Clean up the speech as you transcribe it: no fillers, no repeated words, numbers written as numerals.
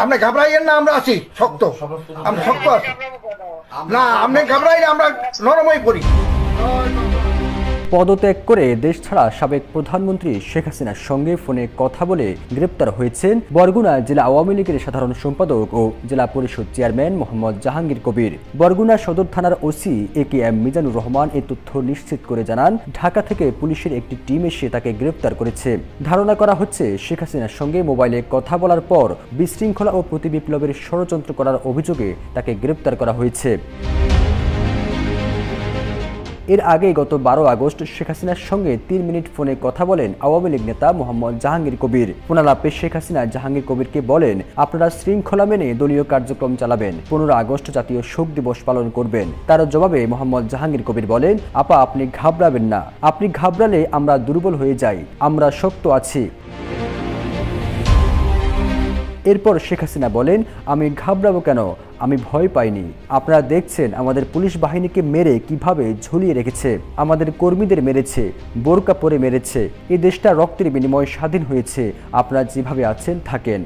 আপনি ঘাবড়াইয়েন না, আমরা আছি শক্ত, আমি শক্ত আছি না, আপনি ঘাবড়াইলে আমরা নরমই পড়ি। পদত্যাগ করে দেশ ছাড়া সাবেক প্রধানমন্ত্রী শেখ হাসিনার সঙ্গে ফোনে কথা বলে গ্রেপ্তার হয়েছেন বরগুনা জেলা আওয়ামী লীগের সাধারণ সম্পাদক ও জেলা পরিষদ চেয়ারম্যান মোহাম্মদ জাহাঙ্গীর কবির। বরগুনা সদর থানার ওসি AKM মিজানুর রহমান এই তথ্য নিশ্চিত করে জানান, ঢাকা থেকে পুলিশের একটি টিম এসে তাকে গ্রেপ্তার করেছে। ধারণা করা হচ্ছে শেখ হাসিনার সঙ্গে মোবাইলে কথা বলার পর বিশৃঙ্খলা ও প্রতিবিপ্লবের ষড়যন্ত্র করার অভিযোগে তাকে গ্রেপ্তার করা হয়েছে। এর আগে গত 12 আগস্ট শেখ হাসিনার সঙ্গে 3 মিনিট ফোনে কথা বলেন আওয়ামী লীগ নেতা মোহাম্মদ জাহাঙ্গীর কবির। ফোনালাপে শেখ হাসিনা জাহাঙ্গীর কবিরকে বলেন, আপনারা শৃঙ্খলা মেনে দলীয় কার্যক্রম চালাবেন, 15 আগস্ট জাতীয় শোক দিবস পালন করবেন। তার জবাবে মোহাম্মদ জাহাঙ্গীর কবির বলেন, আপা আপনি ঘাবড়াবেন না, আপনি ঘাবড়ালে আমরা দুর্বল হয়ে যাই, আমরা শক্ত আছি। এরপর শেখ হাসিনা বলেন, আমি ঘাবড়াবো কেন, আমি ভয় পাইনি। আপনারা দেখছেন আমাদের পুলিশ বাহিনীকে মেরে কিভাবে ঝুলিয়ে রেখেছে, আমাদের কর্মীদের মেরেছে, বোরকা পরে মেরেছে। এই দেশটা রক্তের বিনিময়ে স্বাধীন হয়েছে, আপনারা যেভাবে আছেন থাকেন।